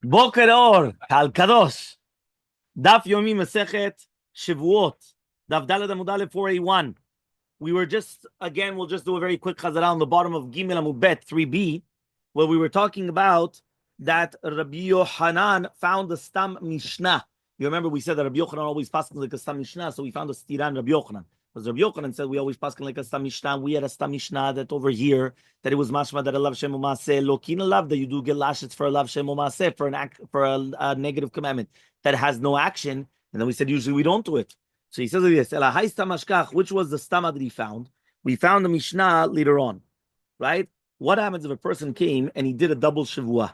Boker Or, Kal Kadosh, Daf Yomi Masechet Shevuot Daf Daled Amud Aleph 481. We were just, again, we'll just do a very quick chazara on the bottom of Gimel Amud Bet 3b, where we were talking about that Rabbi Yochanan found the Stam Mishnah. You remember we said that Rabbi Yochanan always passed like a Stam Mishnah, so we found a Stiran Rabbi Yochanan. Because Rabbi Yochanan said we always pass like a Stam Mishnah. We had a Stam Mishnah that over here, that it was mashma that a lav shem u'maseh, lokin a lav, that you do get lashes for a lav shem u'maseh, for an act, for a negative commandment that has no action. And then we said usually we don't do it. So he says this, which was the stama that he found? We found the Mishnah later on, right? What happens if a person came and he did a double Shevuah?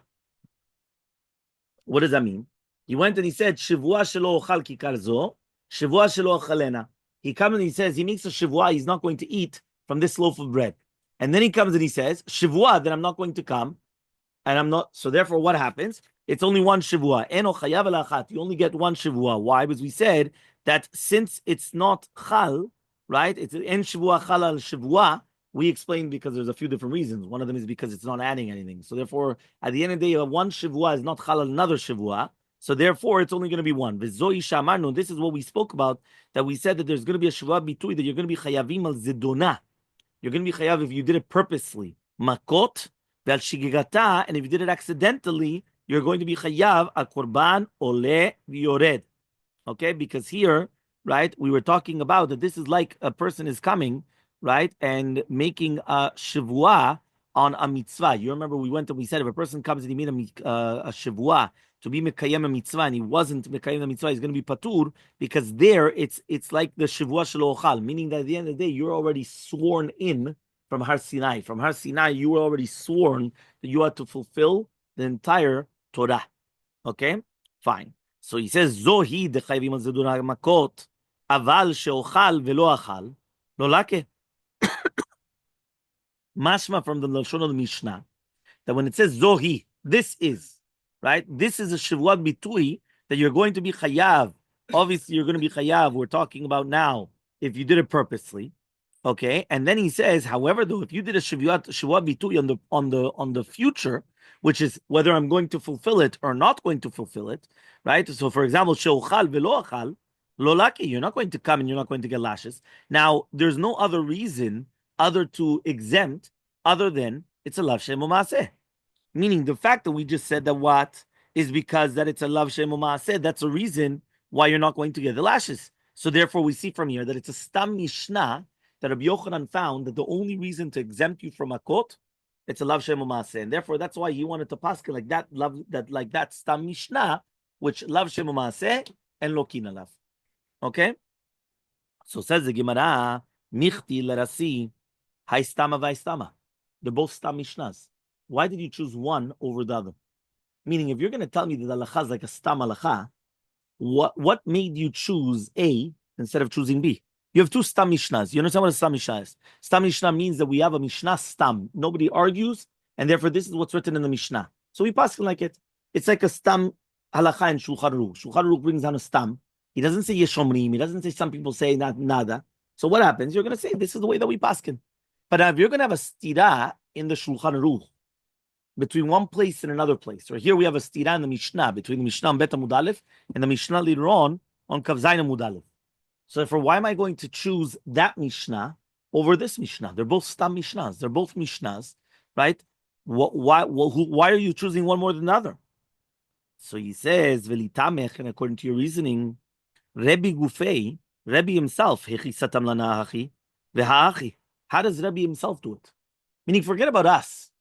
What does that mean? He went and he said, Shevuah shelo ochal kikar zo, Shevuah shelo ochalena. He comes and he says, he makes a Shevuah, he's not going to eat from this loaf of bread. And then he comes and he says, Shevuah, then I'm not going to come, and I'm not, so therefore what happens? It's only one Shevuah. Eno chayav elachat. You only get one Shevuah. Why? Because we said that since it's not chal, right? It's en Shevuah chal al Shevuah. We explained because there's a few different reasons. One of them is because it's not adding anything. So therefore, at the end of the day, one Shevuah is not chal al another Shevuah. So therefore, it's only going to be one. V'zoi shamarnu. This is what we spoke about. That we said that there's going to be a Shevuah bitui, that you're going to be chayavim al zidona. You're going to be chayav if you did it purposely. Makot ve'al shigigata, and if you did it accidentally, you're going to be chayav al korban ole v'yored. Okay, because here, right, we were talking about that this is like a person is coming, right, and making a shevuah on a mitzvah. You remember we went and we said if a person comes and he made a shevuah to be mekayem a mitzvah and he wasn't mekayem the mitzvah, he's going to be patur, because there it's like the shevuah shelo ochal, meaning that at the end of the day you're already sworn in from Har Sinai. From Har Sinai, you were already sworn that you had to fulfill the entire Torah. Okay, fine. So he says, Zohi dechayvim al zeduna makot, aval sheochal velo achal, lo lake. Mashma from the Lashon of the Mishnah, that when it says Zohi, this is, right? This is a Shevuot bitui that you're going to be chayav. Obviously, you're going to be chayav. We're talking about now if you did it purposely. Okay, and then he says, however, though, if you did a Shevuot bitui on the future, which is whether I'm going to fulfill it or not going to fulfill it, right? So, for example, she'ochal velo achal, lo laki, you're not going to come and you're not going to get lashes. Now, there's no other reason other to exempt other than it's a lav shem u'maseh. Meaning the fact that we just said that what is because that it's a lav shem u'maseh, that's a reason why you're not going to get the lashes. So therefore, we see from here that it's a stam mishnah that Rabbi Yochanan found that the only reason to exempt you from makot, it's a lav shem u'maseh, and therefore that's why he wanted to pass like that love that like that stam mishnah, which lav shem u'maseh and lokina lav. Okay, so says the Gemara, michti lerasi haistama vaistama. They're both stam mishnahs. Why did you choose one over the other? Meaning, if you're going to tell me that the halacha is like a stam halacha, what made you choose A instead of choosing B? You have two stam mishnahs. You understand what a stam mishnah is? Stam mishnah means that we have a mishnah stam. Nobody argues, and therefore this is what's written in the mishnah. So we pass it like it. It's like a stam halacha in Shulchan Aruch. Shulchan Aruch brings down a stam. He doesn't say yeshomrim. He doesn't say some people say nada. So what happens? You're going to say this is the way that we paskin. But if you're going to have a stira in the Shulchan Aruch between one place and another place, or here we have a stira in the Mishnah between the Mishnah on Bet Amud Aleph and the Mishnah later on Kav Zayin Amud Aleph. So therefore, why am I going to choose that Mishnah over this Mishnah? They're both Stam Mishnahs. They're both Mishnahs, right? Why are you choosing one more than the other? So he says, Velitamech, and according to your reasoning, Rabbi Gufei, Rabbi himself, Hechisatam lana hachi, v'ha'achi. How does Rabbi himself do it? Meaning, forget about us.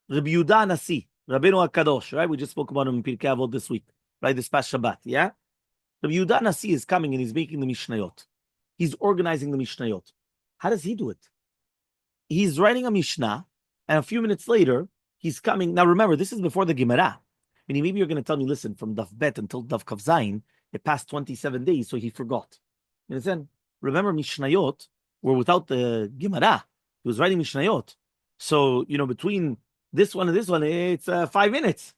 Rabbi Yudah Nasi, Rabbeinu HaKadosh, right? We just spoke about him in Pirkei Avot this week, right? This past Shabbat, yeah? Rabbi Yudah Nasi is coming and he's making the Mishnayot. He's organizing the Mishnayot. How does he do it? He's writing a Mishnah, and a few minutes later, he's coming. Now remember, this is before the Gemara. Meaning, maybe you're going to tell me, listen, from Daf Bet until Daf Kav Zayin, it passed 27 days, so he forgot. You understand? Remember, Mishnayot were without the Gemara. He was writing Mishnayot. So, between this one and this one, it's 5 minutes.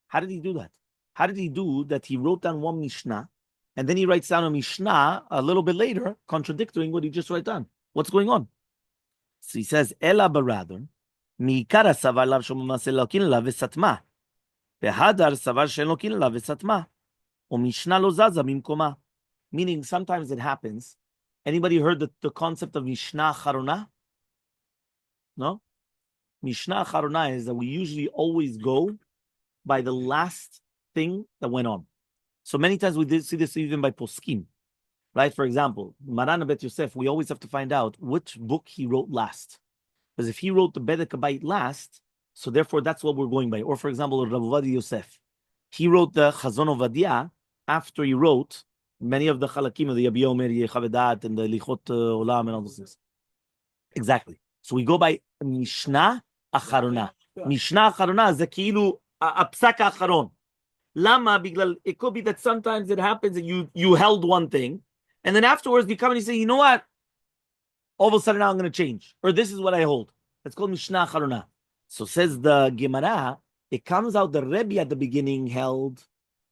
How did he do that? How did he do that? He wrote down one Mishnah, and then he writes down a Mishnah a little bit later, contradicting what he just wrote down. What's going on? So he says, Ela baradon, mi'ikara savar lav shom maseh lokin lav v'satma. והדר סבר שאין לו קינלה וסתמה, ומשנה לא זזה ממקומה. Meaning, sometimes it happens. Anybody heard the concept of Mishnah Charona? No? Mishnah Charona is that we usually always go by the last thing that went on. So many times we did see this even by poskim, right? For example, Maran Bet Yosef, we always have to find out which book he wrote last. Because if he wrote the Bedek Abayit last, so therefore that's what we're going by. Or for example, Rabbi Yosef, he wrote the Chazon Ovadia after he wrote many of the Chalakim of the Yabi Omer, Yechavedat, and the Lichot Olam and all those things. Exactly. So we go by Mishnah Acharona. Mishnah Acharona is the Kilu Apsak Acharon. Lama, it could be that sometimes it happens that you held one thing, and then afterwards you come and you say, you know what? All of a sudden now I'm going to change, or this is what I hold. That's called Mishnah Charona. So says the Gemara, it comes out the Rebbe at the beginning held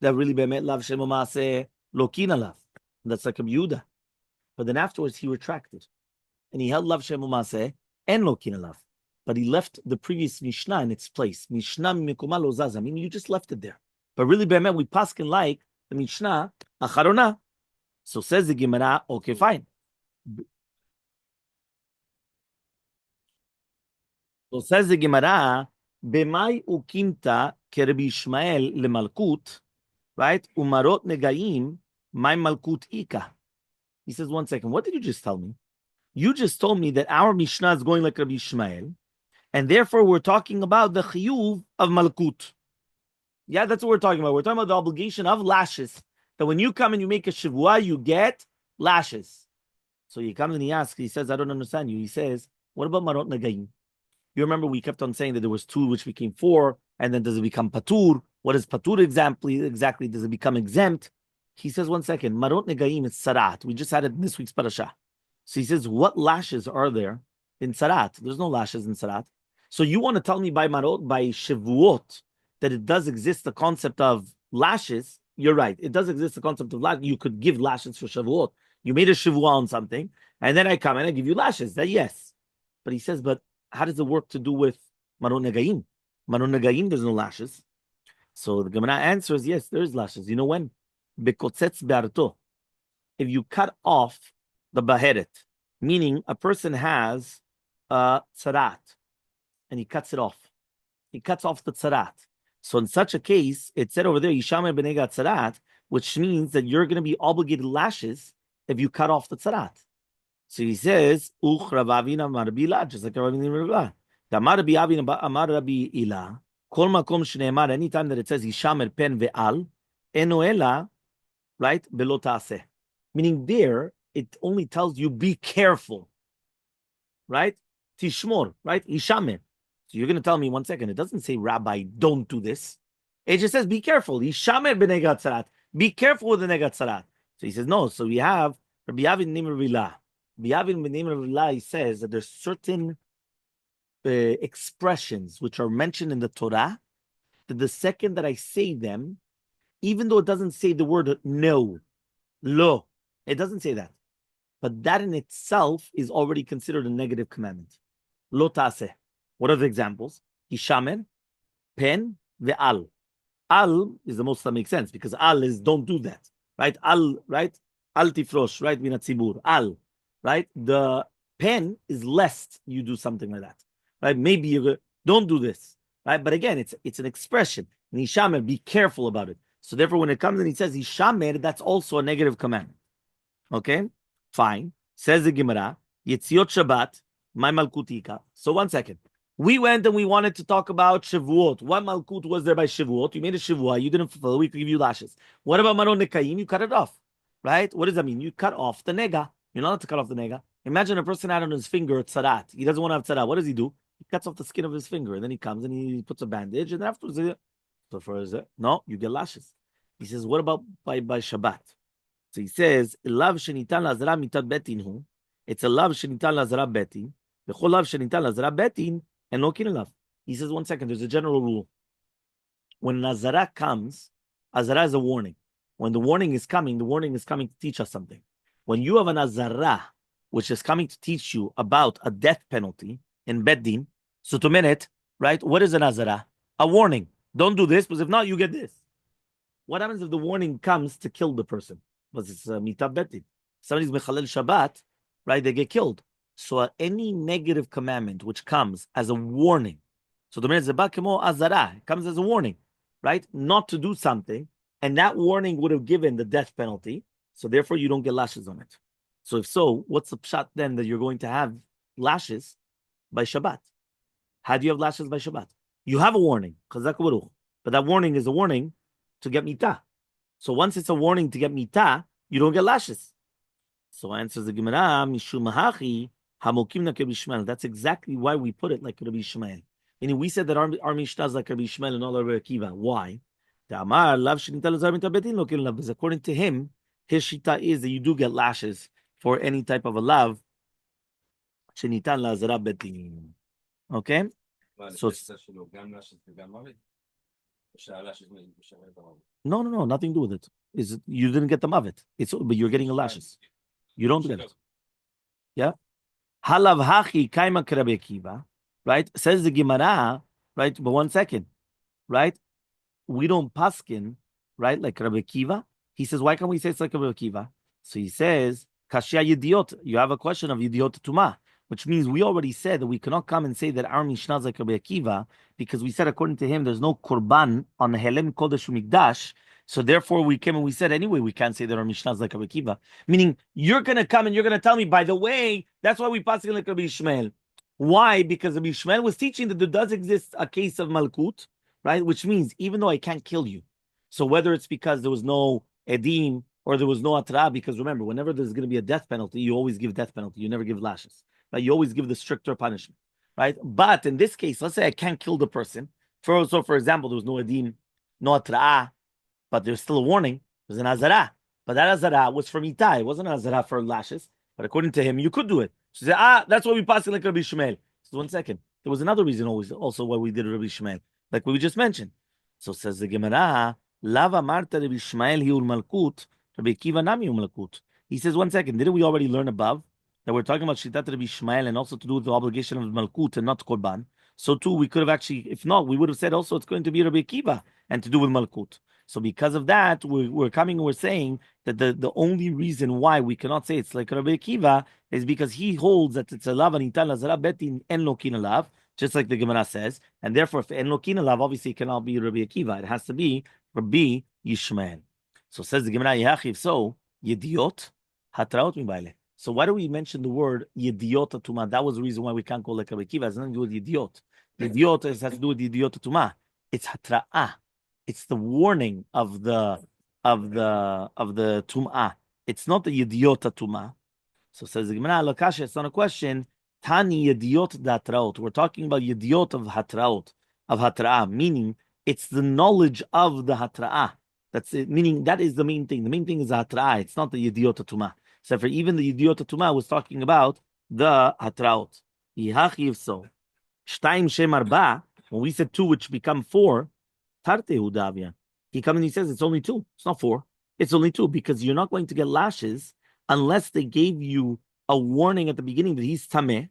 that really be'emet lav shemo maaseh lokin alav. That's like a Yehuda. But then afterwards he retracted, and he held lav shemo maaseh and lokin alav. But he left the previous Mishnah in its place. Mishnah mikuma lo zaz. I mean, you just left it there. But really be'emet we paskin like the Mishnah Acharona. So says the Gemara, okay, fine. So says the Gemara, B'mai ukimta kerebi Ishmael lemalkut, right? Umarot negaim, my malkut ika. He says, 1 second, what did you just tell me? You just told me that our Mishnah is going like Rabbi Ishmael, and therefore we're talking about the chiyuv of malkut. Yeah, that's what we're talking about. We're talking about the obligation of lashes. That when you come and you make a Shevuah, you get lashes. So he comes and he asks, he says, I don't understand you. He says, what about marot negaim? You remember we kept on saying that there was 2 which became 4, and then does it become patur? What is patur exactly? Does it become exempt? He says, 1 second, marot negaim is sarat. We just had it in this week's parasha. So he says, what lashes are there in sarat? There's no lashes in sarat. So you want to tell me by marot, by shevuot, that it does exist the concept of lashes? You're right. It does exist the concept of lashes. You could give lashes for shevuot. You made a shevuah on something, and then I come and I give you lashes. That yes. But he says, but how does it work to do with Marot Negaim? Marot Negaim, there's no lashes. So the Gemara answers, yes, there is lashes. You know when? Bekotzetz be'arto. If you cut off the baheret, meaning a person has a tzarat, and he cuts it off. He cuts off the tzarat. So in such a case, it said over there, Yishamer b'nega tzarat, which means that you're going to be obligated lashes if you cut off the tzarat. So he says, "Uch Rabavina Amar Rabbi Ila," just like Rabbi Ila. Amar Rabbi Avina Amar Rabbi Ila. Kol makom shneimar. Anytime that it says Yishamer pen ve'al, enoela, right? Belo taaseh. Meaning there, it only tells you be careful, right? Tishmor, right? Yishamer. So you're going to tell me 1 second. It doesn't say, Rabbi, don't do this. It just says, be careful. Yishamer b'negat sarat. Be careful with the negat sarat. So he says, no. So we have Rabbi Avin Nim Rabbi Ila. B'yavin b'neim Rabbi Ila, he says that there's certain expressions which are mentioned in the Torah that the second that I say them, even though it doesn't say the word no, lo, it doesn't say that. But that in itself is already considered a negative commandment. Lo ta'aseh. What are the examples? Hishamer, pen, ve'al. Al is the most that makes sense because al is don't do that. Right? Al, right? Al tifrosh, right? Min hatzibur. Al. Right? The pen is lest you do something like that. Right? Maybe you don't do this. Right? But again, it's an expression. And Hishamer, be careful about it. So therefore, when it comes and he says Hishamer, that's also a negative commandment. Okay? Fine. Says the Gemara, Yetziot Shabbat, my malkutika. So 1 second. We went and we wanted to talk about Shevuot. What malkut was there by Shevuot? You made a Shevuah, you didn't fulfill, we could give you lashes. What about Marot Nekaim? You cut it off. Right? What does that mean? You cut off the nega. You're not allowed to cut off the nega. Imagine a person had on his finger tzarat. He doesn't want to have tzarat. What does he do? He cuts off the skin of his finger, and then he comes and he puts a bandage, and afterwards, no, you get lashes. He says, what about by Shabbat? So he says, lav shenitan lazara mitat betin hu. It's a lav shenitan lazara betin. Bechol lav shenitan lazara betin and no kin lav. He says, 1 second. There's a general rule. When Nazara comes, Azara is a warning. When the warning is coming to teach us something. When you have an Azara, which is coming to teach you about a death penalty in Beddin, so to minute, right? What is an Azara? A warning. Don't do this, because if not, you get this. What happens if the warning comes to kill the person? Because it's mitah betin. Somebody's mechalel Shabbat, right? They get killed. So any negative commandment which comes as a warning, so the minute kemo azara comes as a warning, right? Not to do something, and that warning would have given the death penalty. So therefore, you don't get lashes on it. So if so, what's the pshat then that you're going to have lashes by Shabbat? How do you have lashes by Shabbat? You have a warning, chazak baruch, but that warning is a warning to get mitah. So once it's a warning to get mitah, you don't get lashes. So answers the Gemara, Mishum hachi hamokim na Rabbi Shmuel. That's exactly why we put it like Rabbi Shmuel. Meaning we said that our Mishnah is like Rabbi Shmuel and not Rabbi Akiva. Why? Because according to him, his shita is that you do get lashes for any type of a love. Okay? So no, nothing to do with it. Is you didn't get the mavet. But you're getting a lashes. You don't get it. Yeah. Halav hachi kaima Rabbi Akiva. Right? Says the Gemara, right? But 1 second. Right? We don't paskin, right? Like Rabbi Akiva. He says, why can't we say it's like Rabbi Akiva? So he says, Kashya Yediot. You have a question of Yediot Tuma, which means we already said that we cannot come and say that our Mishnah is like Rabbi Akiva, because we said according to him there's no korban on the Helem Kodesh Mikdash. So therefore we came and we said anyway we can't say that our Mishnah is like Rabbi Akiva. Meaning you're gonna come and you're gonna tell me, by the way, that's why we pass it like Rabbi Ishmael. Why? Because Rabbi Ishmael was teaching that there does exist a case of Malkut, right? Which means even though I can't kill you, so whether it's because there was no edim or there was no atra, because remember, whenever there's going to be a death penalty, you always give death penalty. You never give lashes, right? You always give the stricter punishment, right? But in this case, let's say I can't kill the person. For example, there was no edim, no atra, but there's still a warning. There's an azara, but that azara was for mitai. It wasn't an azara for lashes. But according to him, you could do it. She said, that's why we passed it like Rabbi Shmuel. So 1 second. There was another reason also why we did Rabbi Shmuel, like we just mentioned. So says the Gemara, Lava Marta Rabbi Shmuel hiul malkut, Rabbi Akiva nami malkut. He says, 1 second, didn't we already learn above that we're talking about Shitat Rabbi Shmuel and also to do with the obligation of malkut and not korban? So too, we could have actually, if not, we would have said also it's going to be Rabbi Akiva and to do with malkut. So because of that, we're coming and we're saying that the only reason why we cannot say it's like Rabbi Akiva is because he holds that it's a lav anitan lazara betin en lokin lav, just like the Gemara says, and therefore if en lokin lav, obviously it cannot be Rabbi Akiva. It has to be Rabbi Yishmael. So says the Gemara, Yachiv, so yediot hatraot mibaile. So why do we mention the word yediot tuma? That was the reason why we can't call like Rabbi Akiva. It has nothing to do with yediot. Yediot has to do with yediot tuma. It's hatra'ah. It's the warning of the tum'ah. It's not the yediot tum'ah. So says the Gemara, Lakasha, it's not a question. Tani yediot datraot. We're talking about yediot of hatraot, of hatra'ah, meaning it's the knowledge of the hatra'ah. That's it, meaning that is the main thing. The main thing is the hatra'ah. It's not the yediot tum'ah. So for even the yediot tum'ah was talking about the hatraot. Yihachiv so. Shtaim shem arba, when we said 2 which become 4, he comes and he says it's only 2. It's not 4. It's only 2 because you're not going to get lashes unless they gave you a warning at the beginning that he's tameh.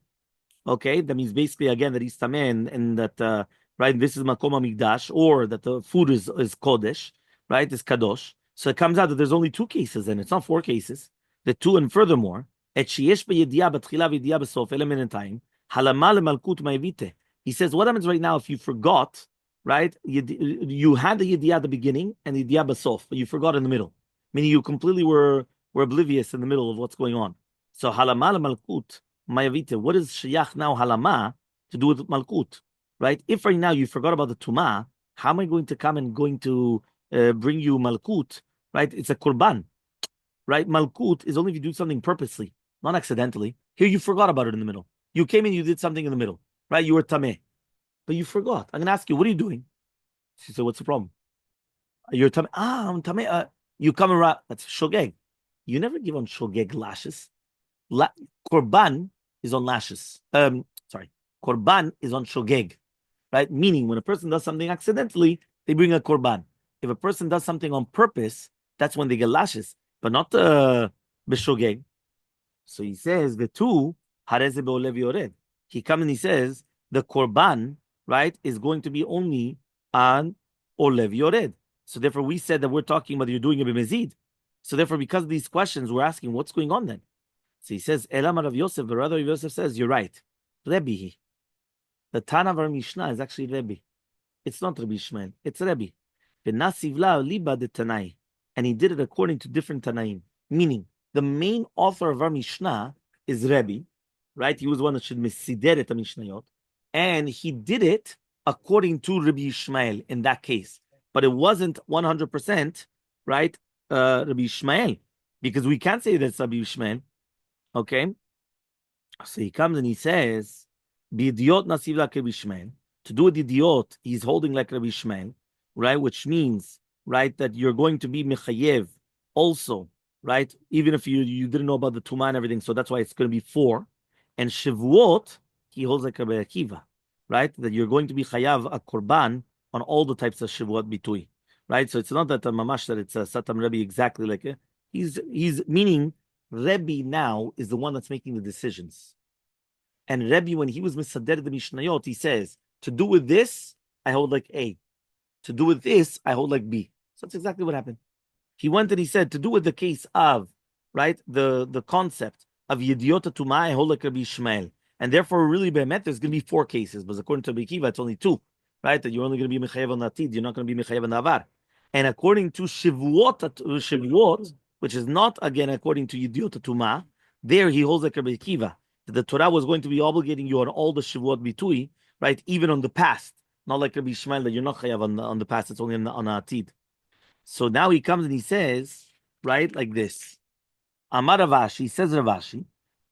Okay, that means basically again that he's tameh and that right, this is makom hamikdash, or that the food is kodesh, right? Is kadosh. So it comes out that there's only 2 cases, and it's not 4 cases. The 2, and furthermore, et sheyesh b'yediah b'tchila v'yediah b'sof element time halama lemalkut ma'evite. He says, what happens right now if you forgot? Right, you had the yediyah at the beginning and the yediyah basof, but you forgot in the middle. Meaning you completely were oblivious in the middle of what's going on. So halama malkut mayavite. What is shayach now halama to do with malkut? Right? If right now you forgot about the tumah, how am I going to come and going to bring you malkut? Right? It's a korban. Right? Malkut is only if you do something purposely, not accidentally. Here you forgot about it in the middle. You came in, you did something in the middle. Right? You were tameh. But you forgot. I'm going to ask you, what are you doing? She said, what's the problem? You're tameh. I'm tameh. You come around. That's shogeg. You never give on shogeg lashes. Korban is on lashes. Korban is on shogeg. Right? Meaning, when a person does something accidentally, they bring a korban. If a person does something on purpose, that's when they get lashes. But not b'shogeg. So he says, the 2, hareze be'olev yored. He comes and he says, the korban, right, is going to be only on or lev yored. So therefore, we said that we're talking about you're doing a b'mezid. So therefore, because of these questions, we're asking what's going on then. So he says, Elam Rav Yosef, but rather Yosef says, you're right. Rebbe. The Tana of our Mishnah is actually Rebbe. It's not Rabbi Ishmael. It's Rebbe. V'nasivla liba de Tanai. And he did it according to different Tanaim. Meaning, the main author of our Mishnah is Rebbe, right? He was one that should mesider et Mishnayot. And he did it according to Rabbi Ishmael in that case. But it wasn't 100%, right, Rabbi Ishmael. Because we can't say that's Rabbi Ishmael. Okay? So he comes and he says, B'idiot nasiv like Rabbi Ishmael. To do with idiot, he's holding like Rabbi Ishmael, right? Which means, right, that you're going to be mechayev also, right? Even if you didn't know about the Tumah and everything, so that's why it's going to be 4. And Shevuot, he holds like Rabbi Akiva, right? That you're going to be chayav a korban on all the types of Shevuot bitui, right? So it's not that mamash that it's a Satam Rebbe exactly like it. He's meaning Rebbe now is the one that's making the decisions. And Rebbe, when he was misader the Mishnayot, he says, to do with this, I hold like A. To do with this, I hold like B. So that's exactly what happened. He went and he said, to do with the case of, right, the concept of Yediota Tumah, I hold like Rabbi Ishmael. And therefore, really, Be'emet, there's going to be 4 cases. But according to Rabbi Akiva, it's only 2, right? That you're only going to be Mechayev on Atid, you're not going to be Mechayev on Avar. And according to Shevuot, which is not, again, according to Yediota Tumah, there he holds like Rabbi Akiva. The Torah was going to be obligating you on all the Shevuot Bitui, right? Even on the past. Not like Rabbi Ishmael that you're not chayav on the past, it's only on the Atid. So now he comes and he says, right, like this. Amar Ravashi, he says Ravashi,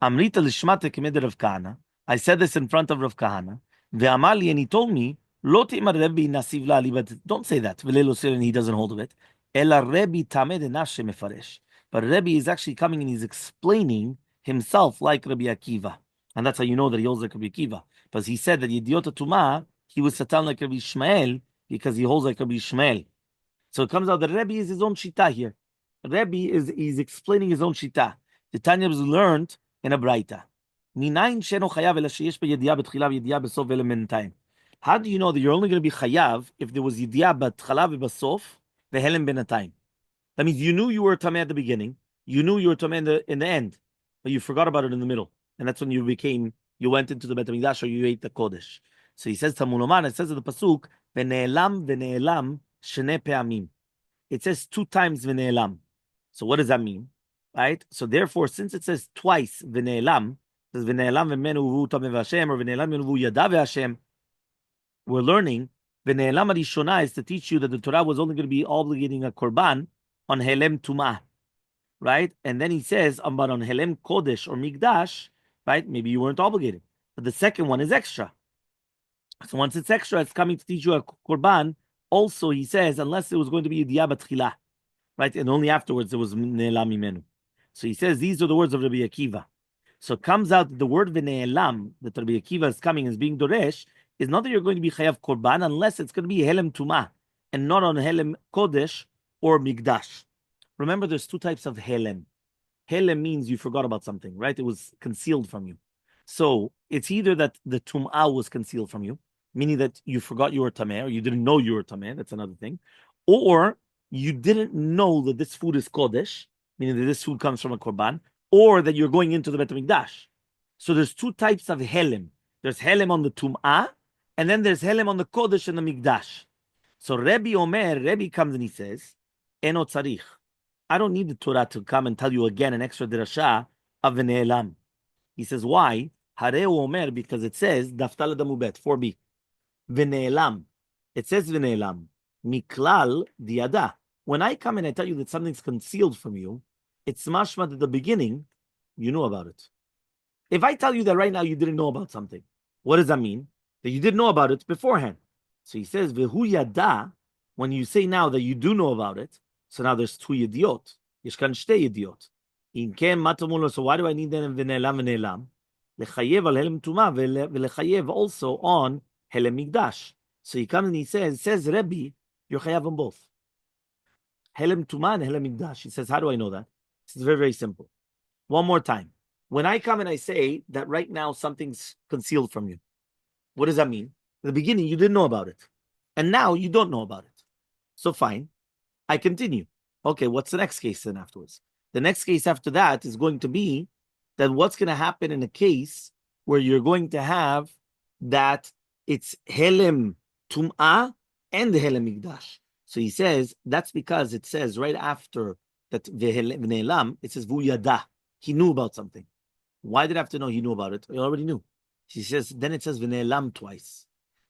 Amrita lishmate kemed Rav Kahana. I said this in front of Rav Kahana. Ve'amali, and he told me, Lo te'imar Rebbe nasiv la'ali, but don't say that. V'lelo sir, and he doesn't hold of it. Ela Rebbe tamed enashe mefaresh. But Rebbe is actually coming and he's explaining himself like Rabbi Akiva. And that's how you know that he holds like Rabbi Akiva. Because he said that Yediota Tumah, he was satan like Rabbi Ishmael because he holds like Rabbi Ishmael. So it comes out that Rebbe is his own shita here. Rebbe he's explaining his own shita. The Tanya was learned in a braita. How do you know that you're only going to be chayav if there was yediyah b'tchalav v'basof v'helem benatayim? That means you knew you were tameh at the beginning, you knew you were tameh in the end, but you forgot about it in the middle, and that's when you went into the Bet HaMikdash or you ate the kodesh. So he says Tamul, it says in the pasuk v'ne'elam shene pe'amim. It says 2 times v'ne'elam. So what does that mean, right? So therefore, since it says twice v'ne'elam, it says v'ne'elam v'menu uvu tameh v'Hashem or v'ne'elam uvu yada v'Hashem, we're learning v'ne'elam harishona is to teach you that the Torah was only going to be obligating a korban on helem tumah, right? And then he says, but on helem kodesh or mikdash, right? Maybe you weren't obligated, but the second one is extra. So once it's extra, it's coming to teach you a korban. Also, he says, unless it was going to be yediyah b'tchila, right? And only afterwards there was ne'elam mimenu. So he says, these are the words of Rabbi Akiva. So it comes out that the word v'ne'elam, that Rabbi Akiva is coming as being doresh, is not that you're going to be chayav korban unless it's going to be helem tumah and not on helem kodesh or mikdash. Remember, there's 2 types of helem. Helem means you forgot about something, right? It was concealed from you. So it's either that the tum'ah was concealed from you, meaning that you forgot you were tameh, or you didn't know you were tameh, that's another thing. Or you didn't know that this food is kodesh, meaning that this food comes from a korban, or that you're going into the Bet HaMikdash. So there's 2 types of helem. There's helem on the tum'ah, and then there's helem on the kodesh and the mikdash. So Rebbe comes and he says, Eno tzarich. I don't need the Torah to come and tell you again an extra dirasha of v'ne'elam. He says, why? Hareu omer, because it says, Daftala Damubet, 4b. V'ne'elam. It says v'ne'elam. Miklal diada. When I come and I tell you that something's concealed from you, it's mashma at the beginning, you know about it. If I tell you that right now you didn't know about something, what does that mean? That you didn't know about it beforehand. So he says, V'hu yada, when you say now that you do know about it, so now there's 2 yediot. Yeshkan shtei yediot. So why do I need them v'ne'elam v'ne'elam? Lechayev al helem tumah v'lechayev also on helem mikdash. So he comes and he says Rebbe, you're chayav on both. Helem tumah and helem mikdash. He says, how do I know that? It's very, very simple. One more time. When I come and I say that right now something's concealed from you, what does that mean? In the beginning, you didn't know about it. And now you don't know about it. So fine. I continue. Okay, what's the next case then afterwards? The next case after that is going to be that what's going to happen in a case where you're going to have that it's Helem Tum'ah and Helem Mikdash. So he says that's because it says right after that V'ne'elam, it says V'yada. He knew about something. Why did I have to know he knew about it? He already knew. He says, then it says V'ne'elam twice.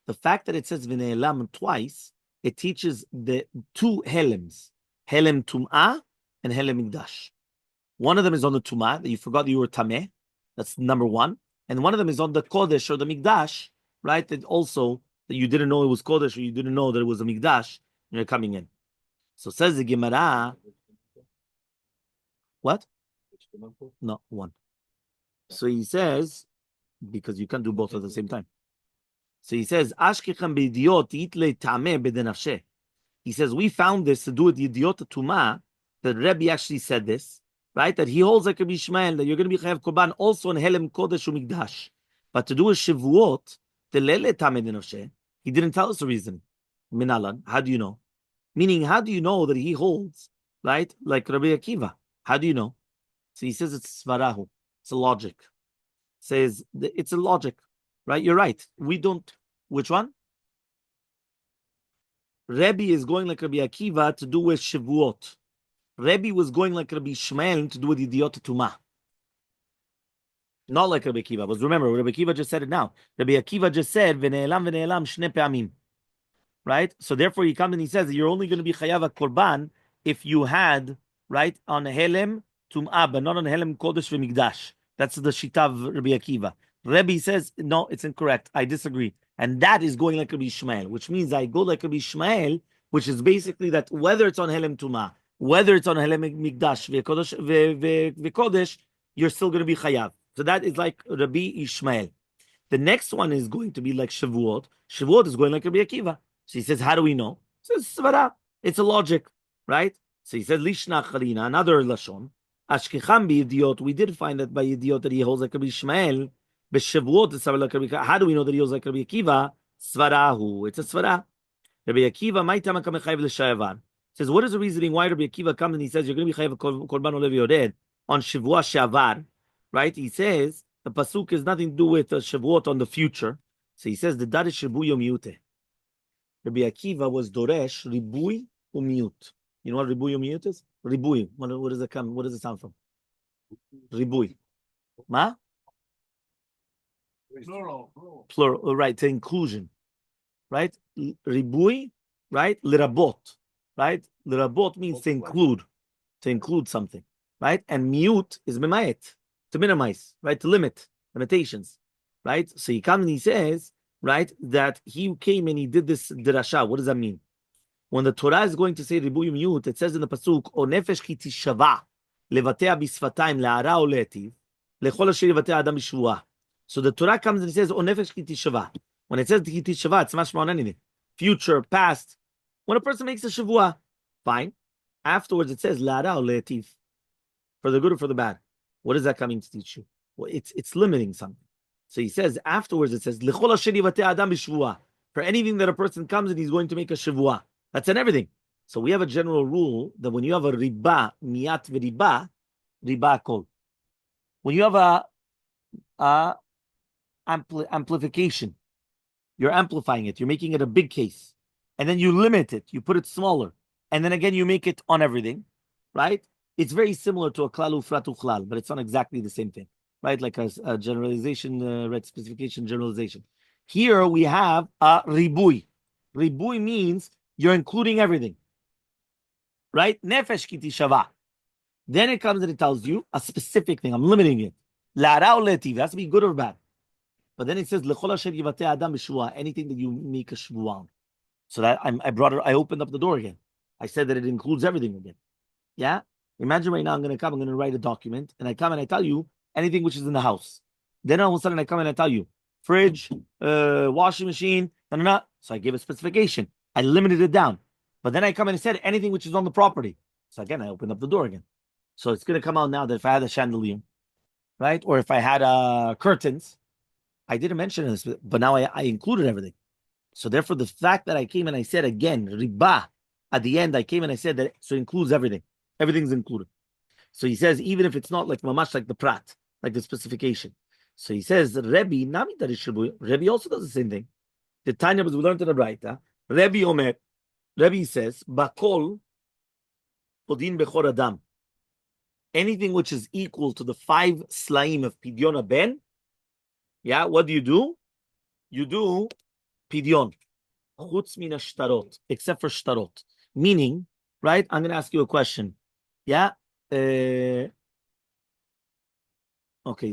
The fact that it says V'ne'elam twice, it teaches the two Helems, Helem Tum'ah and Helem Mikdash. One of them is on the Tum'ah, that you forgot that you were Tameh. That's number one. And one of them is on the Kodesh or the Mikdash, right? That also, that you didn't know it was Kodesh or you didn't know that it was a Mikdash, and you're coming in. So says the Gemara, what? No, one. So he says, because you can't do both at the same time. So he says, Ashkechem b'idiot itle tameh b'denafsheh. He says, we found this to do with the idiot tumah, that Rabbi actually said this, right? That he holds like Rabbi Ishmael, that you're going to be chayav korban also in Helem Kodesh u'Mikdash. But to do with Shevuot, telele tameh b'denafsheh, he didn't tell us the reason. Minalan, how do you know? Meaning, how do you know that he holds, right? Like Rabbi Akiva. How do you know? So he says it's svarahu. It's a logic. Says it's a logic, right? You're right. We don't. Which one? Rabbi is going like Rabbi Akiva to do with Shevuot. Rabbi was going like Rabbi Ishmael to do with Idiot Tumah. Not like Rabbi Akiva. But remember, Rabbi Akiva just said it now. Rabbi Akiva just said, V'ne'elam shne pe'amim. Right? So therefore he comes and he says that you're only going to be chayav a korban if you had, right, on Helem Tum'ah, but not on Helem Kodesh v'Mikdash. That's the Shita of Rabbi Akiva. Rabbi says, no, it's incorrect. I disagree. And that is going like Rabbi Ishmael, which means I go like Rabbi Ishmael, which is basically that whether it's on Helem Tum'ah, whether it's on Helem Mikdash v'Kodesh, you're still going to be chayav. So that is like Rabbi Ishmael. The next one is going to be like Shevuot. Shevuot is going like Rabbi Akiva. So he says, how do we know? He says, Svara. It's a logic, right? So he says, Lishna Charina, another Lashon. Ashkecham idiot. We did find that by idiot that he holds like Rabbi Ishmael. B'Shevuot, it's like Rabbi Akiva. How do we know that he holds like Rabbi Akiva? Svarahu. It's a Svara. Rabbi Akiva, Ma'itama kamechayiv l'shayavan. Says, what is the reasoning why Rabbi Akiva comes and he says, you're going to be chayiv korban olev yored on Shevuot shavar, right? He says, the pasuk has nothing to do with Shevuot on the future. So he says, the dar is Shibu Yomiyute. Rabbi Akiva was Doresh, Ribui, Umiyut. You know what Ribui Umiyut is? Ribui. What does it come? What does it sound from? Ribui. Ma? Plural. Right, to inclusion. Right? Ribui, right? Lirabot. Right? Lirabot means to include something. Right? And mute is memayet, to minimize, right? To limit, limitations. Right? So he comes and he says, right, that he came and he did this dirasha. What does that mean? When the Torah is going to say ribuy miyut, it says in the pasuk, "O nefesh ki tishava levatea bisfatayim le'ara o le'etiv lechol asher levatea adam b'shvuah." So the Torah comes and it says, "O nefesh ki tishava." When it says ki tishava, it's mashma on anything, future, past. When a person makes a shavua, fine. Afterwards, it says le'ara o le'etiv, for the good or for the bad. What is that coming to teach you? Well, it's limiting something. So he says afterwards, it says L'chol asher yivateh adam b'shvuah. For anything that a person comes and he's going to make a shavua. That's in everything. So we have a general rule that when you have a riba, miyat v'riba, riba kol. When you have a amplification, you're amplifying it, you're making it a big case, and then you limit it, you put it smaller, and then again you make it on everything, right? It's very similar to a klal ufrat uchlal, but it's not exactly the same thing, right? Like a generalization, right? Specification, generalization. Here we have a ribui. Ribui means you're including everything, right? Nefesh kiti shava. Then it comes and it tells you a specific thing. I'm limiting it. La'ara o le'etiv. It has to be good or bad. But then it says l'chol asher yivateh adam b'shvuah. Anything that you make a shvuah on. So that I opened up the door again. I said that it includes everything again. Yeah? Imagine right now I'm going to write a document, and I come and I tell you anything which is in the house. Then all of a sudden I come and I tell you fridge, washing machine, So I gave a specification. I limited it down. But then I come and I said anything which is on the property. So again, I opened up the door again. So it's going to come out now that if I had a chandelier, right? Or if I had curtains, I didn't mention this, but now I included everything. So therefore, the fact that I came and I said again, riba, At the end, I came and I said that so it includes everything. Everything's included. So he says, even if it's not like mamash, like the prat, like the specification. So he says, Rabbi, nami darishabu. Rabbi also does the same thing. The Tanya was we learned in the Braita. Rabbi Omer, Rabbi says, Bakol podin bechor adam. Anything which is equal to the 5 slaim of pidyon ben, yeah, what do? You do pidyon. Chutz min shtarot, except for shtarot. Meaning, right? I'm going to ask you a question. Yeah. Okay,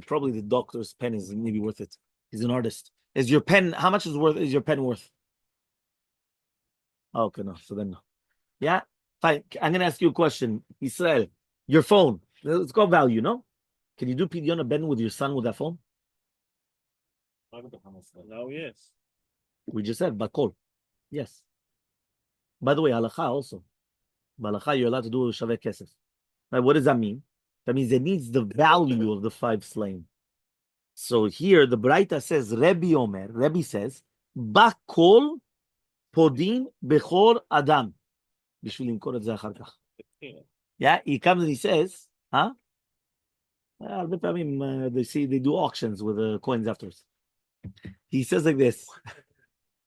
probably the doctor's pen is maybe worth it. He's an artist. Is your pen, how much is your pen worth? Okay, no. So then no. Yeah. Fine. I'm going to ask you a question. Israel, your phone. Let's go value, no? Can you do pidyon ben with your son with that phone? No, yes. We just said bakol. Yes. By the way, halacha also. Halacha, you're allowed to do shaveh kesef. Right? What does that mean? That means it needs the value of the 5 slain. So here the Braita says, Rabbi Omer, Rabbi says, bakol podin bechor adam. Yeah, he comes and he says, huh? They do auctions with the coins afterwards. He says like this.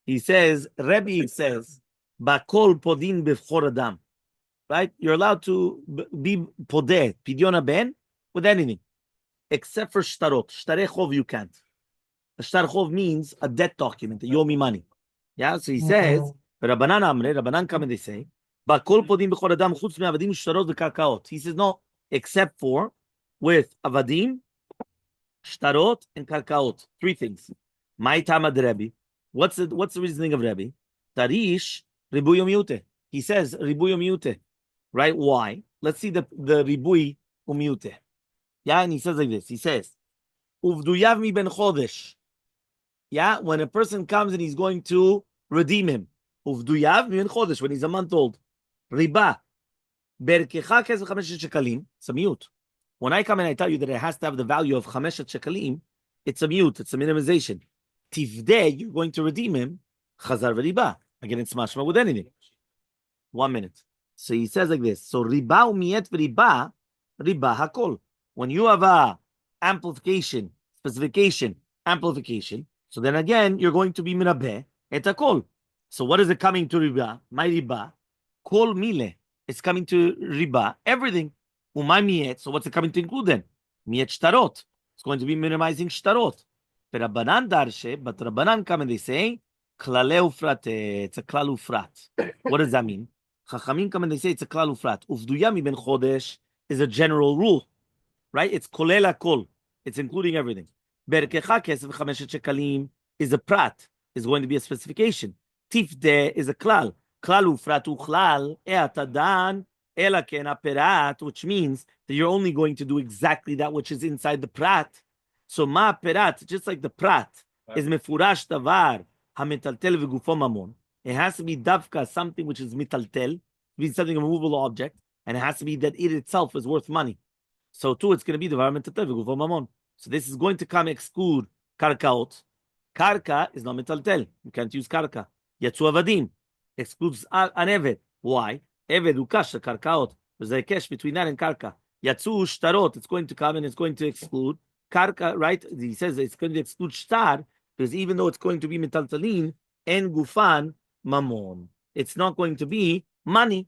He says, Rabbi says, bakol podin bechor adam. Right? You're allowed to be podeh, pidyon ben, with anything, except for shtarot. Shtarei chov you can't. A shtar chov means a debt document, that you owe me money. Yeah, so he says, Rabbanan come and they say, bakol podin bechor adam chutz me'avadim shtarot v'karkaot. He says, no, except for with avadim, shtarot, and karkaot. 3 things. My tamad Rabbi. What's the reasoning of Rabbi? Tarish ribuy umiyute. He says ribuy umiyute. Right? Why? Let's see the ribui umiyute. Yeah, and he says like this. He says, Uvduyav mi ben chodesh. Yeah, when a person comes and he's going to redeem him. Uvduyav mi ben chodesh, when he's a month old. Riba. Berkecha kesef 5 shekalim. It's a mute. When I come and I tell you that it has to have the value of 5 shekalim, it's a mute. It's a minimization. Tivdeh, you're going to redeem him. Chazar v'riba. Again, it's mashma with anything. 1 minute. So he says like this. So riba umiyet v'riba, riba hakol. When you have a amplification, specification, amplification, so then again, you're going to be minabeh et hakol. So what is it coming to riba? My riba. Kol mile. It's coming to riba. Everything. Umay miyet. So what's it coming to include then? Miyet shtarot. It's going to be minimizing shtarot. But Rabbanan come and they say, klale ufrate. It's a klal ufrat. What does that mean? Chachamim come and they say it's a klal ufrat. Uvduyami ben chodesh is a general rule, right? It's kolel hakol. It's including everything. Berkecha kesef 5 shekalim is a prat. Is going to be a specification. Tifde is a klal. Klal ufrat uchlal e'atadan ela ken aperat, which means that you're only going to do exactly that which is inside the prat. So ma perat, just like the prat, is mefurash tavar hametaltel v'gufo mamon. It has to be davka, something which is mitaltel, be something a movable object, and it has to be that it itself is worth money. So too, it's going to be the mitaltel v'gufo mamon. So this is going to come exclude karkaot. Karka is not mitaltel. You can't use karka. Yatsu avadim excludes an eved. Why? Eved ukash karkaot. There's a kesh between that and karka. Yatsu shtarot. It's going to come and it's going to exclude karka. Right? He says it's going to exclude shtar because even though it's going to be mitaltalin and gufan mamon, it's not going to be money.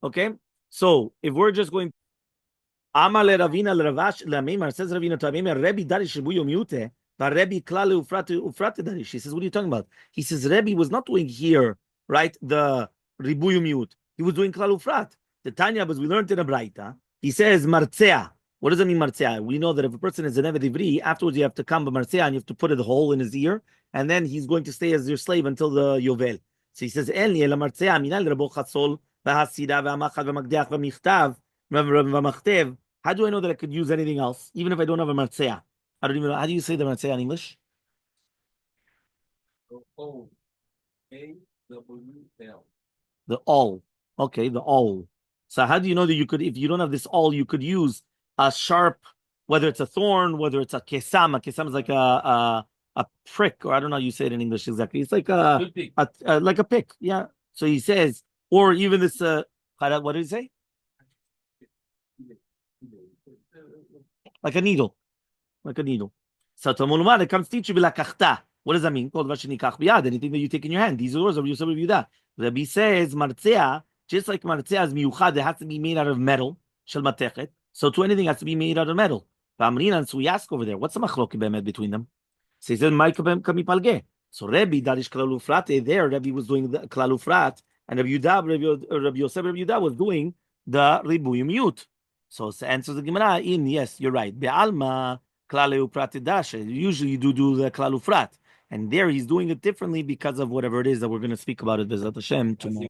Okay. So if we're just going, Amale Ravina Ravash Lamimar says Ravina to Amimar Rebbe Darish Buyo Mute. But Rebbe Klale Ufrate Darish. He says, what are you talking about? He says, Rebbe was not doing here, right, the Ribuyu Mute. He was doing Klal Ufrat. The Tanya, as we learned in a Braita, he says, Martzea. What does it mean, Martzea? We know that if a person is an Eved Ivri, afterwards you have to come by Martzea and you have to put a hole in his ear, and then he's going to stay as your slave until the Yovel. So he says, Elni, Ela Martzea, Minal Rabo Chatzol, Vahasida, Vamachad, Vamagdeach, Vamichtav, Vamachtev. How do I know that I could use anything else, even if I don't have a Martzea? I don't even know. How do you say the Martzea in English? O-A-W-L. The all. Okay, the all. So how do you know that you could, if you don't have this all, you could use a sharp, whether it's a thorn, whether it's a kesam. A kesam is like a prick, or I don't know how you say it in English exactly. It's like like a pick. Yeah. So he says, Or even this, what did he say? Like a needle. Like a needle. So Talmud it comes to teach you bilakachta. What does that mean? Anything that you take in your hand. These are the words of Yosef Yehuda. Rabbi says, martzea, just like martzea is miyuchad, it has to be made out of metal. Shel matechet. So to anything has to be made out of metal. And so we ask over there, what's the machloki be'emet between them? So he says, so Rabbi Darish Klalufrat, there Rabbi was doing the Klalufrat, and Rabbi Yosef Rabbi Yehuda was doing the Ribuyim Yut. So answers the Gemara in, yes, you're right. Be'alma Klaleu usually you do the Klalufrat. And there he's doing it differently because of whatever it is that we're going to speak about it, Bezat Hashem, tomorrow.